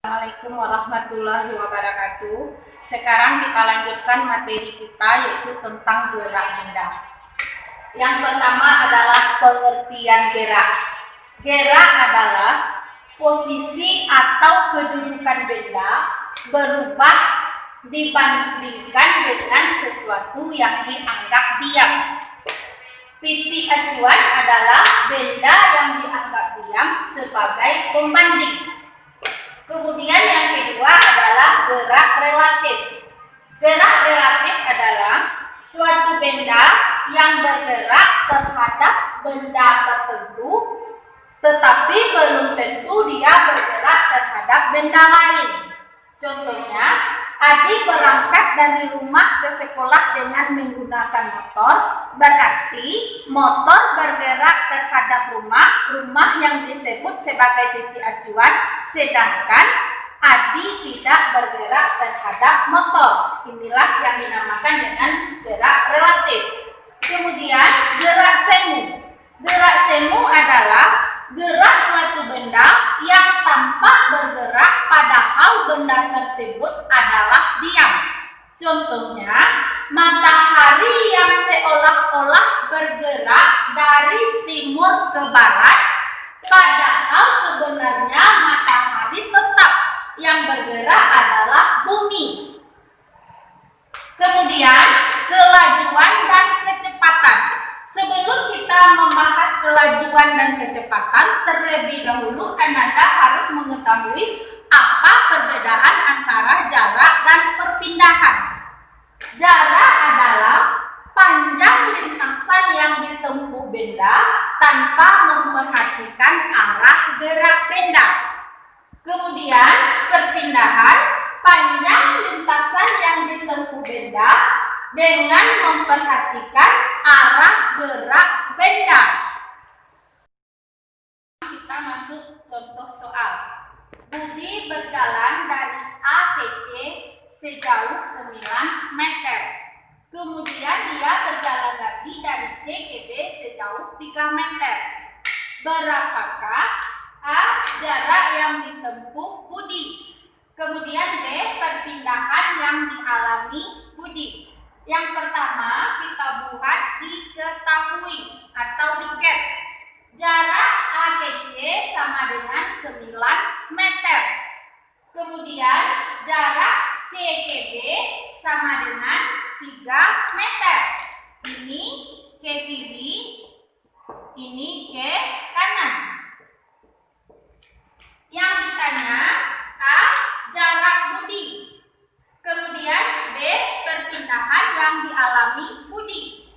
Assalamualaikum warahmatullahi wabarakatuh. Sekarang kita lanjutkan materi kita, yaitu tentang gerak benda. Yang pertama adalah pengertian gerak. Gerak adalah posisi atau kedudukan benda berubah dibandingkan dengan sesuatu yang dianggap diam. Titik acuan adalah benda yang dianggap diam sebagai pembanding. Kemudian yang kedua adalah gerak relatif. Gerak relatif adalah suatu benda yang bergerak terhadap benda tertentu, tetapi belum tentu dia bergerak terhadap benda lain. Contohnya, Adi berangkat dari rumah ke sekolah dengan menggunakan motor, berarti motor bergerak terhadap rumah yang disebut sebagai titik acuan, sedangkan Adi tidak bergerak terhadap motor. Inilah yang dinamakan dengan gerak relatif. Kemudian gerak semu. Gerak semu adalah gerak suatu benda yang tampak bergerak padahal benda tersebut adalah diam. Contohnya, matahari yang seolah-olah bergerak dari timur ke barat, padahal sebenarnya matahari tetap yang bergerak adalah bumi. Kemudian, kelajuan dan kecepatan. Sebelum kita membahas kelajuan dan kecepatan, terlebih dahulu Anda harus mengetahui apa perbedaan antara jarak dan perpindahan. Jarak adalah panjang lintasan yang ditempuh benda tanpa memperhatikan arah gerak benda. Kemudian perpindahan, panjang lintasan yang ditempuh benda dengan memperhatikan arah gerak benda. Kita masuk contoh soal. Budi berjalan dari A ke C sejauh 9 meter. Kemudian dia berjalan lagi dari C ke B sejauh 3 meter. Berapakah A. jarak yang ditempuh Budi? Kemudian B. perpindahan yang dialami Budi. Yang pertama kita buat diketahui atau di-cap. Jarak A ke C sama dengan 9 meter. Kemudian jarak C ke B sama dengan 3 meter. Ini ke kiri, ini ke kanan. Yang ditanya A. jarak Budi. Kemudian B. perpindahan yang dialami Budi.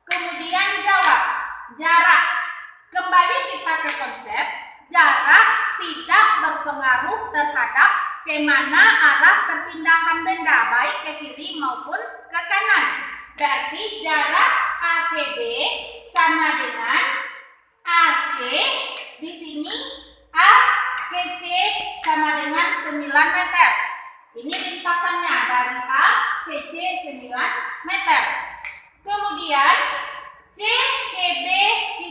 Kemudian jawab jarak. Kembali kita ke konsep, jarak tidak berpengaruh terhadap kemana arah perpindahan benda, baik ke kiri maupun ke kanan. Berarti jarak A ke B sama dengan AC. Di sini A ke C sama dengan 9 meter. Ini lintasannya dari A ke C 9 meter. Kemudian C ke B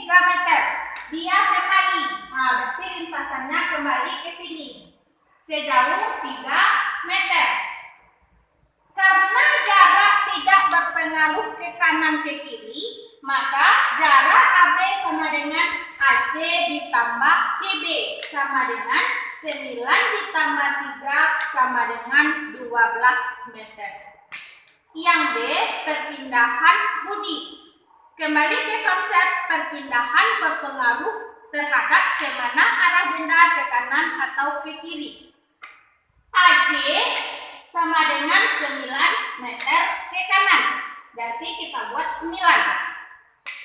3 meter. Dia kembali. Nah, berarti lintasannya kembali ke sini. Sejauh 3 meter. Karena jarak tidak berpengaruh ke kanan ke kiri, maka jarak AB sama dengan AC ditambah CB sama dengan 9 ditambah 3 sama dengan 12 meter. Yang B, perpindahan Budi. Kembali ke konsep, perpindahan berpengaruh terhadap kemana arah benda, ke kanan atau ke kiri. AC sama dengan 9 meter ke kanan. Berarti kita buat 9.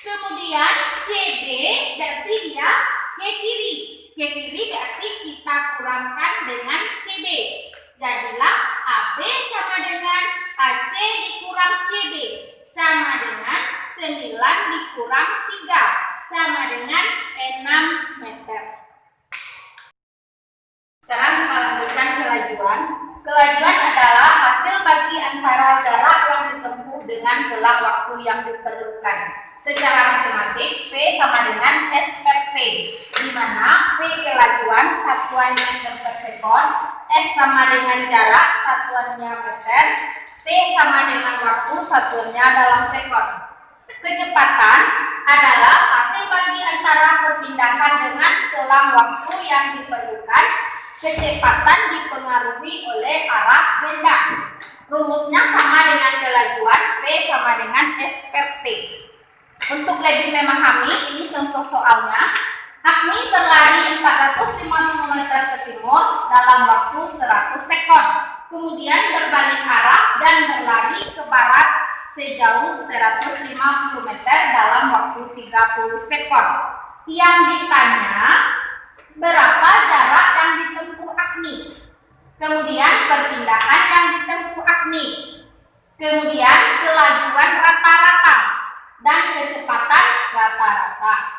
Kemudian CB berarti dia ke kiri. Ke kiri berarti kita kurangkan dengan CB. Jadilah AB sama dengan AC dikurang CB sama dengan 9 dikurang 3 sama dengan 6 meter. Sekarang kita lanjutkan kelajuan. Kelajuan adalah hasil bagi antara jarak yang ditempuh dengan selang waktu yang diperlukan. Secara matematik, V sama dengan S per T, di mana V kelajuan satuan meter per sekon, S sama dengan jarak, satuannya meter. T sama dengan waktu, satuannya dalam sekon. Kecepatan adalah hasil bagi antara perpindahan dengan selang waktu yang diperlukan. Kecepatan dipengaruhi oleh arah benda. Rumusnya sama dengan kelajuan, V sama dengan S per T. Untuk lebih memahami, ini contoh soalnya. Agni berlari 450 meter ke timur dalam waktu 100 sekon. Kemudian berbalik arah dan berlari ke barat sejauh 150 meter dalam waktu 30 sekon. Yang ditanya, berapa jarak yang ditempuh Agni? Kemudian perpindahan yang ditempuh Agni. Kemudian kelajuan rata-rata dan kecepatan rata-rata.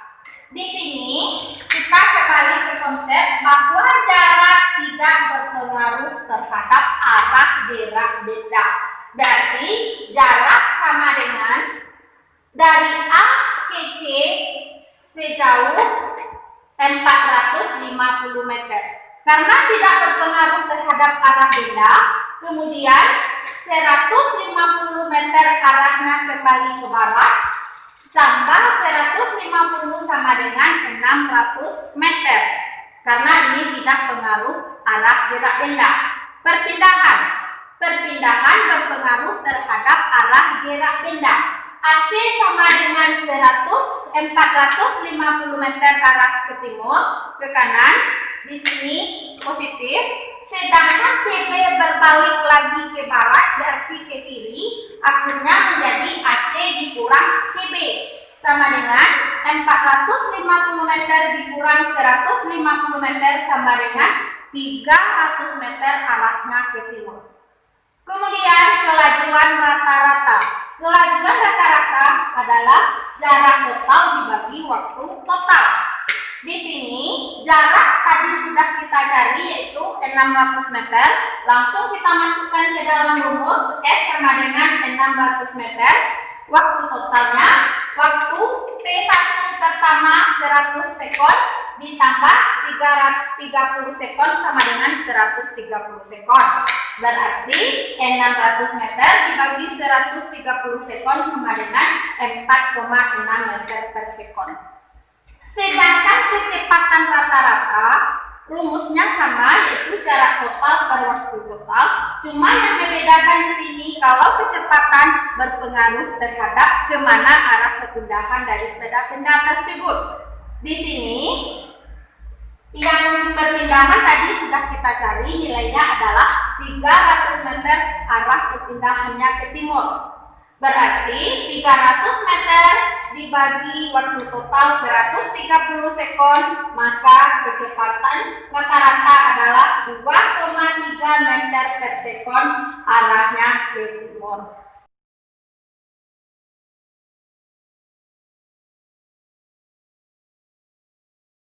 Di sini kita kembali ke konsep bahwa jarak tidak berpengaruh terhadap arah gerak benda. Berarti jarak sama dengan dari A ke C sejauh 450 meter. Karena tidak berpengaruh terhadap arah benda, kemudian 150 meter arahnya kembali ke barat, tambah 150 sama dengan 600 meter. Karena ini tidak pengaruh arah gerak benda. Perpindahan berpengaruh terhadap arah gerak benda. AC sama dengan 450 meter arah ke timur, ke kanan. Di sini positif. Sedangkan CB berbalik lagi ke barat, berarti ke kiri. Akhirnya menjadi AC dikurang CB. Sama dengan 450 meter dikurang 150 meter sama dengan 300 meter arahnya ke timur. Kemudian kelajuan rata-rata. Kelajuan rata-rata adalah jarak total dibagi waktu total. Di sini jarak tadi sudah kita cari yaitu 600 meter. Langsung kita masukkan ke dalam rumus S sama dengan 600 meter. Waktu totalnya, waktu T1 pertama 100 sekon ditambah 30 sekon sama dengan 130 sekon. Berarti 600 meter dibagi 130 sekon sama dengan 4,6 meter per sekon. Sedangkan kecepatan rata-rata rumusnya sama, yaitu jarak total per waktu total. Cuma yang membedakan di sini kalau kecepatan berpengaruh terhadap kemana arah perpindahan daripada benda tersebut. Di sini yang perpindahan tadi sudah kita cari, nilainya adalah 300 meter arah perpindahannya ke timur. Berarti 300 meter dibagi waktu total 130 sekon, maka kecepatan rata-rata adalah 2,3 meter per sekon arahnya ke timur.